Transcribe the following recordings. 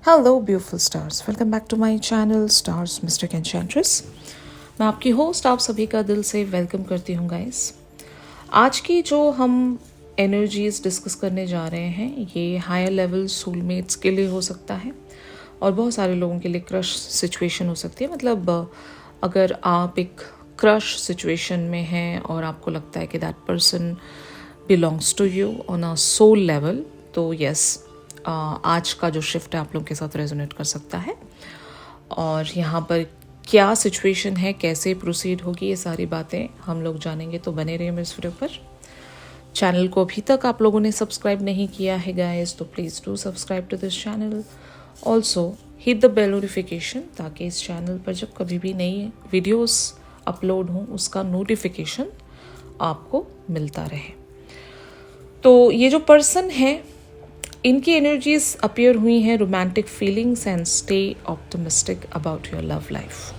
Hello beautiful stars, welcome back to my channel stars mystic enchantress. मैं आपकी host आप सभी का दिल से वेलकम करती हूँ गाइस। आज की जो हम एनर्जीज डिस्कस करने जा रहे हैं ये हायर लेवल सोलमेट्स के लिए हो सकता है और बहुत सारे लोगों के लिए क्रश सिचुएशन हो सकती है। मतलब अगर आप एक क्रश सिचुएशन में हैं और आपको लगता है कि that person belongs to you on a soul level, तो यस, आज का जो शिफ्ट है आप लोगों के साथ रेजोनेट कर सकता है। और यहाँ पर क्या सिचुएशन है, कैसे प्रोसीड होगी, ये सारी बातें हम लोग जानेंगे, तो बने रहिए मेरे इस वीडियो पर। चैनल को अभी तक आप लोगों ने सब्सक्राइब नहीं किया है गाइस, तो please do subscribe to this channel. Also hit the bell notification, ताकि इस चैनल पर जब कभी भी नई वीडियोस अपलोड हों उसका नोटिफिकेशन आपको मिलता रहे। तो ये जो पर्सन है इनकी एनर्जीज अपीयर हुई हैं romantic feelings and stay optimistic about your love life.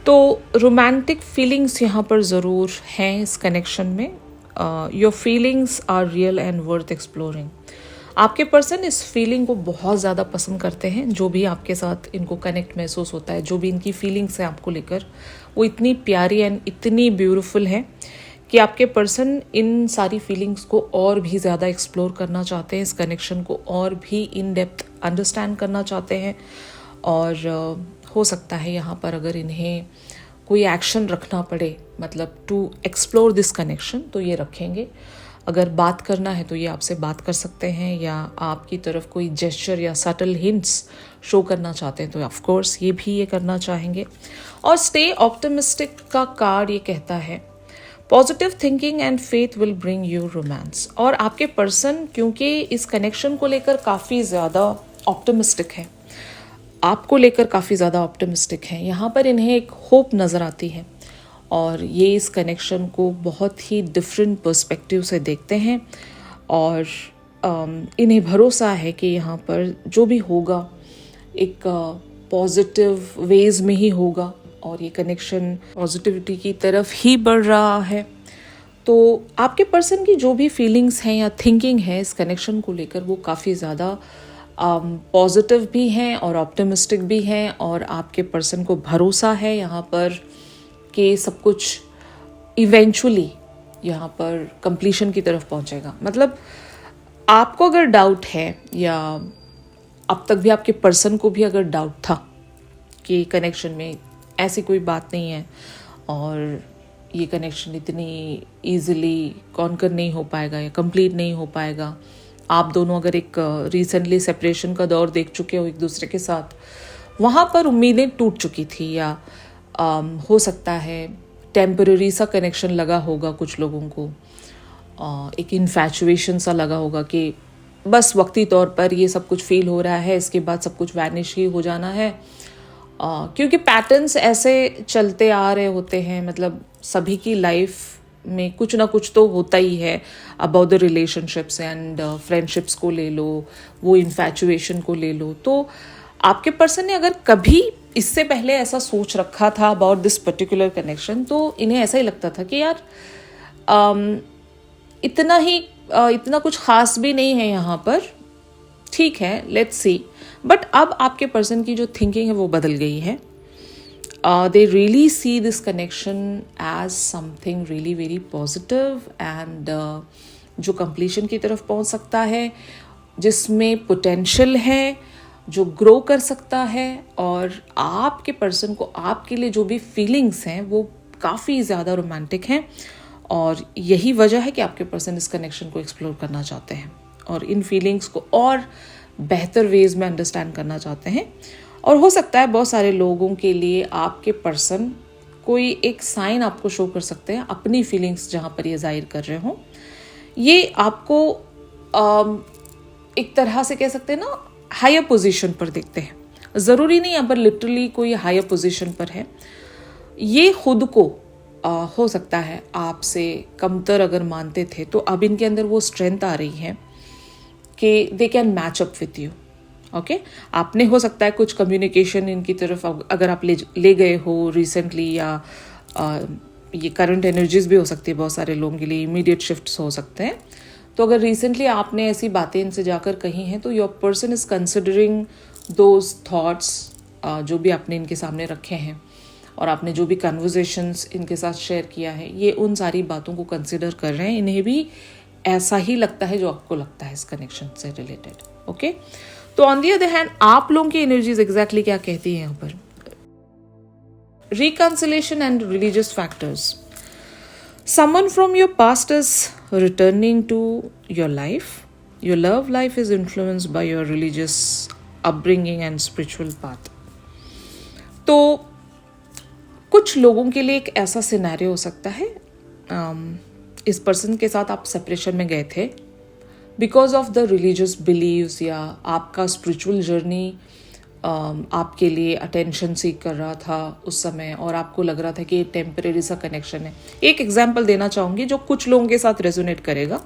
तो रोमांटिक फीलिंग्स यहाँ पर ज़रूर हैं इस कनेक्शन में। Your feelings are real and worth exploring. आपके पर्सन इस फीलिंग को बहुत ज़्यादा पसंद करते हैं। जो भी आपके साथ इनको कनेक्ट महसूस होता है, जो भी इनकी फीलिंग्स हैं आपको लेकर, वो इतनी प्यारी एंड इतनी ब्यूटीफुल है कि आपके पर्सन इन सारी फीलिंग्स को और भी ज़्यादा एक्सप्लोर करना चाहते हैं, इस कनेक्शन को और भी इन डेप्थ अंडरस्टैंड करना चाहते हैं। और हो सकता है यहाँ पर अगर इन्हें कोई एक्शन रखना पड़े, मतलब टू एक्सप्लोर दिस कनेक्शन, तो ये रखेंगे। अगर बात करना है तो ये आपसे बात कर सकते हैं, या आपकी तरफ कोई जेस्चर या सटल हिंट्स शो करना चाहते हैं तो ऑफ कोर्स ये भी ये करना चाहेंगे। और स्टे ऑप्टिमिस्टिक का कार्ड ये कहता है positive thinking and faith will bring you romance. और आपके पर्सन क्योंकि इस कनेक्शन को लेकर काफ़ी ज़्यादा ऑप्टिमिस्टिक है, आपको लेकर काफ़ी ज़्यादा ऑप्टिमिस्टिक है, यहाँ पर इन्हें एक होप नज़र आती है और ये इस कनेक्शन को बहुत ही डिफरेंट पर्सपेक्टिव से देखते हैं। और इन्हें भरोसा है कि यहाँ पर जो भी होगा एक पॉजिटिव वेज में ही होगा और ये कनेक्शन पॉजिटिविटी की तरफ ही बढ़ रहा है। तो आपके पर्सन की जो भी फीलिंग्स हैं या थिंकिंग है इस कनेक्शन को लेकर, वो काफ़ी ज़्यादा पॉजिटिव भी हैं और ऑप्टिमिस्टिक भी हैं। और आपके पर्सन को भरोसा है यहाँ पर कि सब कुछ इवेंचुअली यहाँ पर कंप्लीशन की तरफ पहुँचेगा। मतलब आपको अगर डाउट है, या अब तक भी आपके पर्सन को भी अगर डाउट था कि कनेक्शन में ऐसी कोई बात नहीं है और ये कनेक्शन इतनी इजीली कॉन्कर नहीं हो पाएगा या कंप्लीट नहीं हो पाएगा, आप दोनों अगर एक रिसेंटली सेपरेशन का दौर देख चुके हो एक दूसरे के साथ, वहाँ पर उम्मीदें टूट चुकी थी, या हो सकता है टेम्पररी सा कनेक्शन लगा होगा कुछ लोगों को, एक इन्फैचुएशन सा लगा होगा कि बस वक्ती तौर पर ये सब कुछ फील हो रहा है, इसके बाद सब कुछ वैनिश ही हो जाना है। क्योंकि पैटर्न्स ऐसे चलते आ रहे होते हैं, मतलब सभी की लाइफ में कुछ ना कुछ तो होता ही है about the relationships and friendships को ले लो, वो इन्फैचुएशन को ले लो। तो आपके पर्सन ने अगर कभी इससे पहले ऐसा सोच रखा था अबाउट दिस पर्टिकुलर कनेक्शन, तो इन्हें ऐसा ही लगता था कि यार इतना कुछ खास भी नहीं है यहाँ पर, ठीक है, लेट्स सी। बट अब आपके पर्सन की जो थिंकिंग है वो बदल गई है। They really see this connection as something really very positive एंड जो कंप्लीशन की तरफ पहुंच सकता है, जिसमें पोटेंशियल है, जो ग्रो कर सकता है। और आपके पर्सन को आपके लिए जो भी फीलिंग्स हैं वो काफ़ी ज़्यादा रोमांटिक हैं, और यही वजह है कि आपके पर्सन इस कनेक्शन को एक्सप्लोर करना चाहते हैं और इन फीलिंग्स को और बेहतर वेज में अंडरस्टैंड करना चाहते हैं। और हो सकता है बहुत सारे लोगों के लिए आपके पर्सन कोई एक साइन आपको शो कर सकते हैं अपनी फीलिंग्स जहाँ पर ये जाहिर कर रहे हों। ये आपको एक तरह से कह सकते हैं ना, हायर पोजीशन पर देखते हैं। ज़रूरी नहीं यहाँ पर लिटरली कोई हायर पोजीशन पर है, ये खुद को हो सकता है आपसे कमतर अगर मानते थे, तो अब इनके अंदर वो स्ट्रेंथ आ रही है कि they can match up with you. Okay, आपने हो सकता है कुछ कम्युनिकेशन इनकी तरफ अगर आप ले गए हो रिसेंटली, या ये करंट एनर्जीज भी हो सकती है, बहुत सारे लोगों के लिए इमीडिएट शिफ्ट्स हो सकते हैं। तो अगर रिसेंटली आपने ऐसी बातें इनसे जाकर कही हैं तो your person is considering those thoughts जो भी आपने इनके सामने रखे हैं और आपने जो भी कन्वर्जेशंस इनके साथ शेयर किया है, ये उन सारी बातों को कंसिडर कर रहे हैं। इन्हें भी ऐसा ही लगता है जो आपको लगता है इस कनेक्शन से रिलेटेड। ओके, तो ऑन दी अदर हैंड आप लोगों की एनर्जीज एग्जैक्टली क्या कहती हैं यहाँ पर? Reconciliation and religious factors. Someone from your past is returning to your life. Your love life is influenced by your religious upbringing and spiritual path. तो कुछ लोगों के लिए एक ऐसा सिनेरियो हो सकता है, इस पर्सन के साथ आप सेपरेशन में गए थे because of the religious beliefs, या आपका स्पिरिचुअल जर्नी आपके लिए अटेंशन सीख कर रहा था उस समय और आपको लग रहा था कि टेम्परेरी सा कनेक्शन है। एक एग्जांपल देना चाहूँगी जो कुछ लोगों के साथ रेजोनेट करेगा।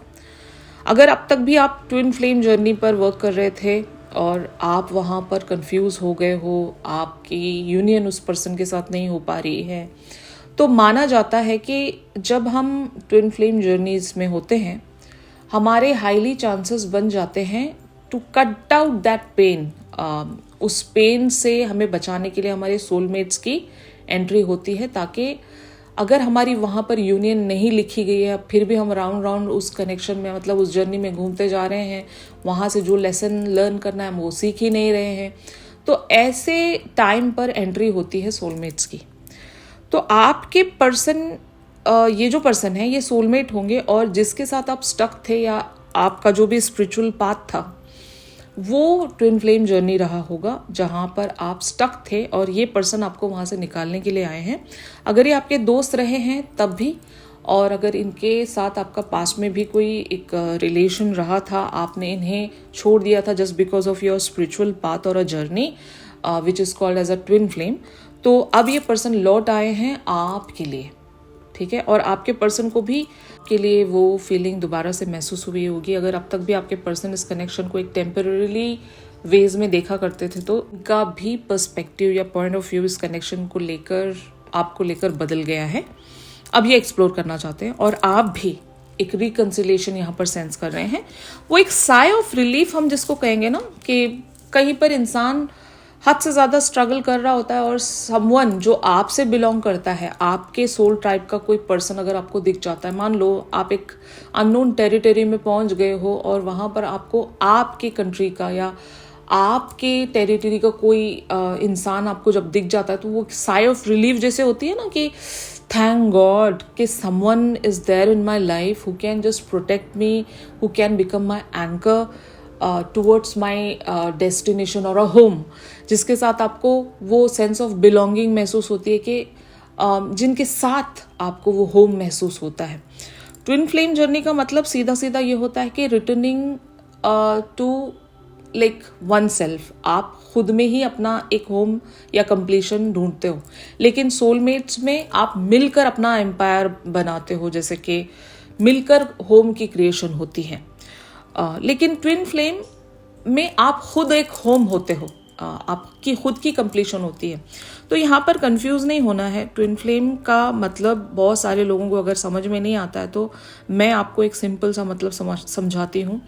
अगर अब तक भी आप ट्विन फ्लेम जर्नी पर वर्क कर रहे थे और आप वहाँ पर कंफ्यूज हो गए हो, आपकी यूनियन उस पर्सन के साथ नहीं हो पा रही है, तो माना जाता है कि जब हम ट्विन फ्लेम जर्नीज में होते हैं हमारे हाईली चांसेस बन जाते हैं to cut out that pain. उस पेन से हमें बचाने के लिए हमारे सोलमेट्स की एंट्री होती है, ताकि अगर हमारी वहाँ पर यूनियन नहीं लिखी गई है, फिर भी हम राउंड राउंड उस कनेक्शन में, मतलब उस जर्नी में घूमते जा रहे हैं, वहाँ से जो लेसन लर्न करना है हम वो सीख ही नहीं रहे हैं, तो ऐसे टाइम पर एंट्री होती है सोलमेट्स की। तो आपके पर्सन, ये जो पर्सन है ये सोलमेट होंगे, और जिसके साथ आप स्टक थे या आपका जो भी स्पिरिचुअल पाथ था वो ट्विन फ्लेम जर्नी रहा होगा जहाँ पर आप स्टक थे और ये पर्सन आपको वहाँ से निकालने के लिए आए हैं। अगर ये आपके दोस्त रहे हैं तब भी, और अगर इनके साथ आपका पास में भी कोई एक रिलेशन रहा था, आपने इन्हें छोड़ दिया था just because of your spiritual path और a journey which is called as a twin flame, तो अब ये पर्सन लौट आए हैं आपके लिए, ठीक है। और आपके पर्सन को भी के लिए वो फीलिंग दोबारा से महसूस हुई होगी। अगर अब तक भी आपके पर्सन इस कनेक्शन को एक टेम्पररीली वेज में देखा करते थे तो उनका भी पर्सपेक्टिव या पॉइंट ऑफ व्यू इस कनेक्शन को लेकर, आपको लेकर बदल गया है। अब ये एक्सप्लोर करना चाहते हैं और आप भी एक रिकंसिलेशन यहाँ पर सेंस कर रहे हैं। वो एक साय ऑफ रिलीफ हम जिसको कहेंगे ना, कि कहीं पर इंसान हद से ज़्यादा स्ट्रगल कर रहा होता है और समवन जो आपसे बिलोंग करता है, आपके सोल ट्राइब का कोई पर्सन अगर आपको दिख जाता है, मान लो आप एक अननोन टेरिटरी में पहुंच गए हो और वहाँ पर आपको आपके कंट्री का या आपके टेरिटरी का कोई इंसान आपको जब दिख जाता है तो वो साई ऑफ रिलीफ जैसे होती है ना, कि थैंक गॉड कि someone is there in my life who can just protect me, who can become my anchor towards my destination और अ होम, जिसके साथ आपको वो सेंस ऑफ बिलोंगिंग महसूस होती है कि जिनके साथ आपको वो होम महसूस होता है। ट्विन फ्लेम जर्नी का मतलब सीधा सीधा ये होता है कि returning to like oneself, आप खुद में ही अपना एक होम या कंप्लीशन ढूंढते हो, लेकिन सोलमेट्स में आप मिलकर अपना एम्पायर बनाते हो, जैसे कि मिलकर होम की क्रिएशन होती है। लेकिन ट्विन फ्लेम में आप खुद एक होम होते हो, आपकी खुद की कंप्लीशन होती है। तो यहाँ पर कंफ्यूज नहीं होना है। ट्विन फ्लेम का मतलब बहुत सारे लोगों को अगर समझ में नहीं आता है तो मैं आपको एक सिंपल सा मतलब समझाती हूँ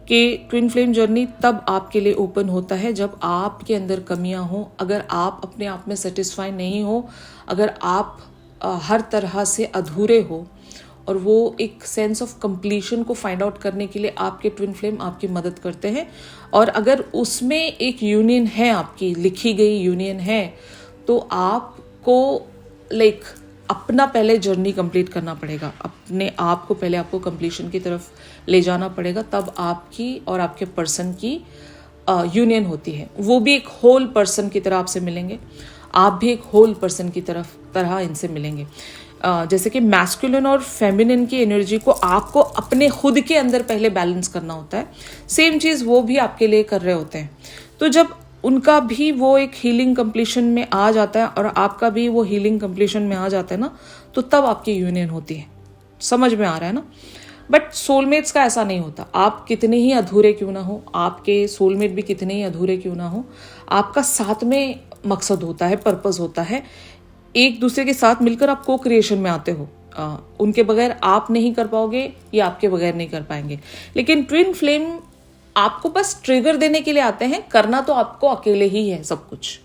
कि ट्विन फ्लेम जर्नी तब आपके लिए ओपन होता है जब आपके अंदर कमियां हो, अगर आप अपने आप में सेटिस्फाई नहीं हो, अगर आप हर तरह से अधूरे हो, और वो एक सेंस ऑफ कंप्लीशन को फाइंड आउट करने के लिए आपके ट्विन फ्लेम आपकी मदद करते हैं। और अगर उसमें एक यूनियन है, आपकी लिखी गई यूनियन है, तो आपको लाइक अपना पहले जर्नी कंप्लीट करना पड़ेगा, अपने आप को पहले आपको कंप्लीशन की तरफ ले जाना पड़ेगा, तब आपकी और आपके पर्सन की यूनियन होती है। वो भी एक होल पर्सन की तरह आपसे मिलेंगे, आप भी एक होल पर्सन की तरह इनसे मिलेंगे। जैसे कि मैस्कुलिन और फेमिनिन की एनर्जी को आपको अपने खुद के अंदर पहले बैलेंस करना होता है, सेम चीज़ वो भी आपके लिए कर रहे होते हैं। तो जब उनका भी वो एक हीलिंग कंप्लीशन में आ जाता है और आपका भी वो हीलिंग कंप्लीशन में आ जाता है ना, तो तब आपकी यूनियन होती है। समझ में आ रहा है ना? बट सोलमेट्स का ऐसा नहीं होता। आप कितने ही अधूरे क्यों ना हो, आपके सोलमेट भी कितने ही अधूरे क्यों ना हो, आपका साथ में मकसद होता है, पर्पस होता है, एक दूसरे के साथ मिलकर आप को क्रिएशन में आते हो। उनके बगैर आप नहीं कर पाओगे, ये आपके बगैर नहीं कर पाएंगे। लेकिन ट्विन फ्लेम आपको बस ट्रिगर देने के लिए आते हैं, करना तो आपको अकेले ही है सब कुछ,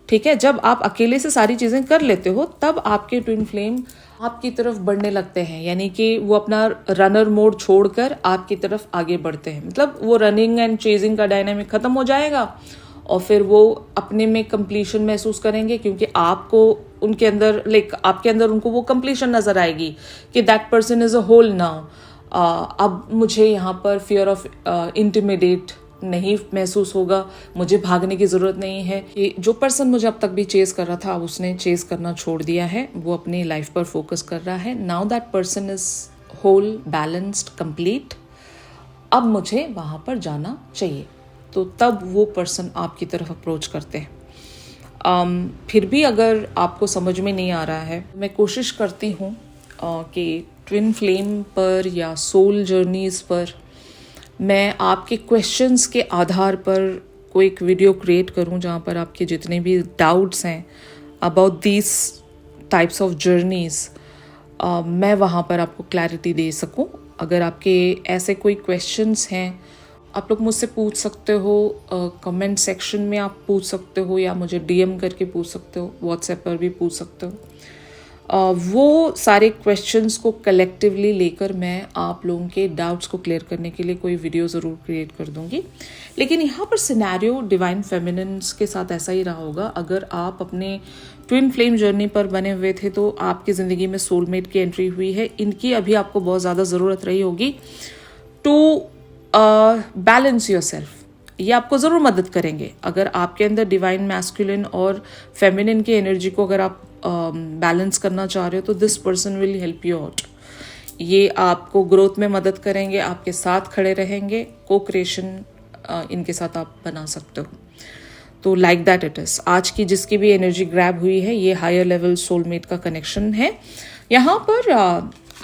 ठीक है। जब आप अकेले से सारी चीजें कर लेते हो तब आपके ट्विन फ्लेम आपकी तरफ बढ़ने लगते हैं, यानी कि वो अपना रनर मोड छोड़कर आपकी तरफ आगे बढ़ते हैं। मतलब वो रनिंग एंड चेजिंग का डायनामिक खत्म हो जाएगा और फिर वो अपने में कंप्लीशन महसूस करेंगे, क्योंकि आपको उनके अंदर आपके अंदर उनको वो कंप्लीशन नजर आएगी कि that person is a whole now. अब मुझे यहाँ पर फियर ऑफ इंटिमिडेट नहीं महसूस होगा, मुझे भागने की ज़रूरत नहीं है। कि जो पर्सन मुझे अब तक भी चेस कर रहा था, अब उसने चेस करना छोड़ दिया है, वो अपनी लाइफ पर फोकस कर रहा है। Now that person is whole, balanced, complete. अब मुझे वहाँ पर जाना चाहिए। तो तब वो पर्सन आपकी तरफ अप्रोच करते हैं। फिर भी अगर आपको समझ में नहीं आ रहा है, मैं कोशिश करती हूँ कि ट्विन फ्लेम पर या सोल जर्नीज़ पर मैं आपके क्वेश्चंस के आधार पर कोई एक वीडियो क्रिएट करूं, जहां पर आपके जितने भी डाउट्स हैं about these types of journeys, मैं वहां पर आपको क्लैरिटी दे सकूं। अगर आपके ऐसे कोई क्वेश्चंस हैं, आप लोग मुझसे पूछ सकते हो, कमेंट सेक्शन में आप पूछ सकते हो, या मुझे डीएम करके पूछ सकते हो, व्हाट्सएप पर भी पूछ सकते हो। वो सारे क्वेश्चंस को कलेक्टिवली लेकर मैं आप लोगों के डाउट्स को क्लियर करने के लिए कोई वीडियो ज़रूर क्रिएट कर दूंगी। लेकिन यहाँ पर सिनेरियो डिवाइन फेमिनिन्स के साथ ऐसा ही रहा होगा। अगर आप अपने ट्विन फ्लेम जर्नी पर बने हुए थे तो आपकी ज़िंदगी में सोलमेट की एंट्री हुई है। इनकी अभी आपको बहुत ज़्यादा ज़रूरत रही होगी टू बैलेंस योरसेल्फ। ये आपको ज़रूर मदद करेंगे। अगर आपके अंदर डिवाइन मैस्कुलिन और फेमिनिन की एनर्जी को अगर आप बैलेंस करना चाह रहे हो तो this person will help you out. ये आपको ग्रोथ में मदद करेंगे, आपके साथ खड़े रहेंगे, को क्रिएशन इनके साथ आप बना सकते हो। तो लाइक दैट इट इज़। आज की जिसकी भी एनर्जी ग्रैब हुई है, ये हायर लेवल सोलमेट का कनेक्शन है। यहाँ पर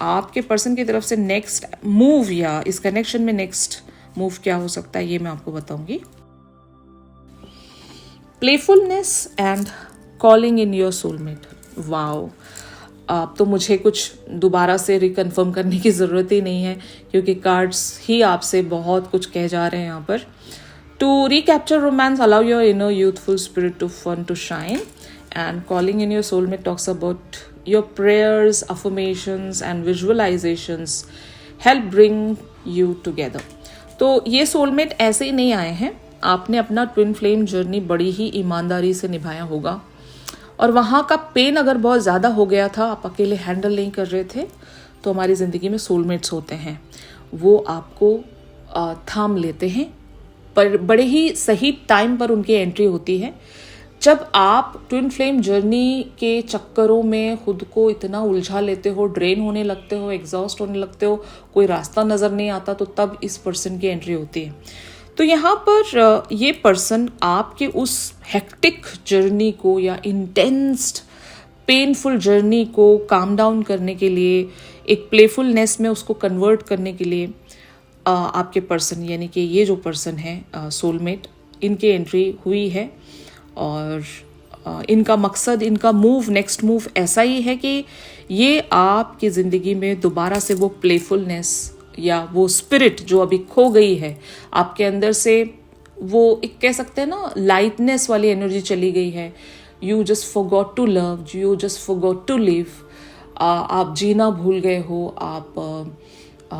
आपके पर्सन की तरफ से नेक्स्ट मूव या इस कनेक्शन में नेक्स्ट मूव क्या हो सकता है, ये मैं आपको बताऊंगी। Playfulness and calling in your soulmate. Wow, अब तो मुझे कुछ दोबारा से रिकन्फर्म करने की ज़रूरत ही नहीं है, क्योंकि कार्ड्स ही आपसे बहुत कुछ कह जा रहे हैं यहाँ पर। To recapture romance, allow your inner youthful spirit to fun to shine, and calling in your soulmate talks about your prayers, affirmations and visualizations help bring you together. तो ये सोलमेट ऐसे ही नहीं आए हैं, आपने अपना ट्विन फ्लेम जर्नी बड़ी ही ईमानदारी से निभाया होगा, और वहाँ का पेन अगर बहुत ज़्यादा हो गया था, आप अकेले हैंडल नहीं कर रहे थे, तो हमारी ज़िंदगी में सोलमेट्स होते हैं, वो आपको थाम लेते हैं, पर बड़े ही सही टाइम पर उनकी एंट्री होती है। जब आप ट्विन फ्लेम जर्नी के चक्करों में खुद को इतना उलझा लेते हो, ड्रेन होने लगते हो, एग्जॉस्ट होने लगते हो, कोई रास्ता नज़र नहीं आता, तो तब इस पर्सन की एंट्री होती है। तो यहाँ पर ये पर्सन आपके उस हेक्टिक जर्नी को या इंटेंस पेनफुल जर्नी को काम डाउन करने के लिए, एक प्लेफुलनेस में उसको कन्वर्ट करने के लिए आपके पर्सन, यानी कि ये जो पर्सन है सोलमेट, इनकी एंट्री हुई है। और इनका मकसद, इनका मूव, नेक्स्ट मूव ऐसा ही है कि ये आपकी ज़िंदगी में दोबारा से वो प्लेफुलनेस या वो स्पिरिट जो अभी खो गई है आपके अंदर से, वो एक कह सकते हैं ना, लाइटनेस वाली एनर्जी चली गई है। You just forgot to love, you just forgot to live. आप जीना भूल गए हो, आप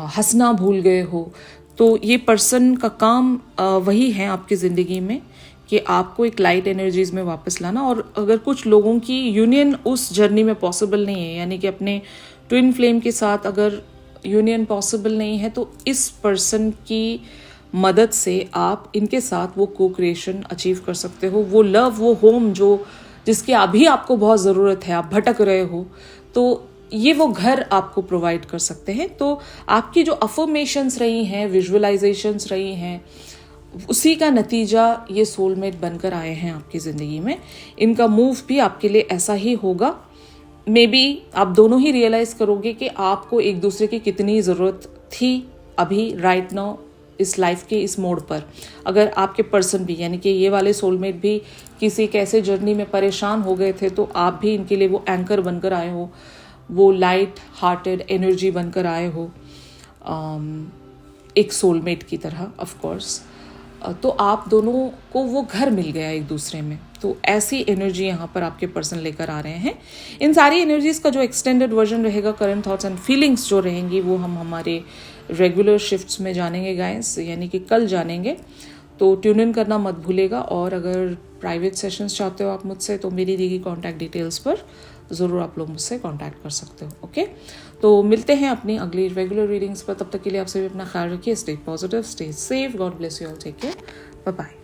हंसना भूल गए हो। तो ये पर्सन का काम वही है आपकी ज़िंदगी में कि आपको एक लाइट एनर्जीज में वापस लाना। और अगर कुछ लोगों की यूनियन उस जर्नी में पॉसिबल नहीं है, यानी कि अपने ट्विन फ्लेम के साथ अगर यूनियन पॉसिबल नहीं है, तो इस पर्सन की मदद से आप इनके साथ वो को क्रिएशन अचीव कर सकते हो। वो लव, वो होम जो जिसकी अभी आपको बहुत ज़रूरत है, आप भटक रहे हो, तो ये वो घर आपको प्रोवाइड कर सकते हैं। तो आपकी जो अफर्मेशंस रही हैं, विजुअलाइजेशंस रही हैं, उसी का नतीजा ये सोलमेट बनकर आए हैं आपकी ज़िंदगी में। इनका मूव भी आपके लिए ऐसा ही होगा। मे बी आप दोनों ही रियलाइज़ करोगे कि आपको एक दूसरे की कितनी ज़रूरत थी अभी राइट नाउ इस लाइफ के इस मोड़ पर। अगर आपके पर्सन भी, यानी कि ये वाले सोलमेट भी किसी कैसे जर्नी में परेशान हो गए थे, तो आप भी इनके लिए वो एंकर बनकर आए हो, वो लाइट हार्टेड एनर्जी बनकर आए हो, एक सोलमेट की तरह ऑफ कोर्स, तो आप दोनों को वो घर मिल गया एक दूसरे में। तो ऐसी एनर्जी यहाँ पर आपके पर्सन लेकर आ रहे हैं। इन सारी एनर्जीज का जो एक्सटेंडेड वर्जन रहेगा, करंट थॉट्स एंड फीलिंग्स जो रहेंगी, वो हम हमारे रेगुलर शिफ्ट्स में जानेंगे गाइस, यानी कि कल जानेंगे। तो ट्यून इन करना मत भूलेगा। और अगर प्राइवेट सेशंस चाहते हो आप मुझसे, तो मेरी दी गई कॉन्टैक्ट डिटेल्स पर ज़रूर आप लोग मुझसे कांटेक्ट कर सकते हो। ओके, तो मिलते हैं अपनी अगली रेगुलर रीडिंग्स पर। तब तक के लिए आप सभी अपना ख्याल रखिए। Stay positive, stay safe, God bless you all, take care, bye bye.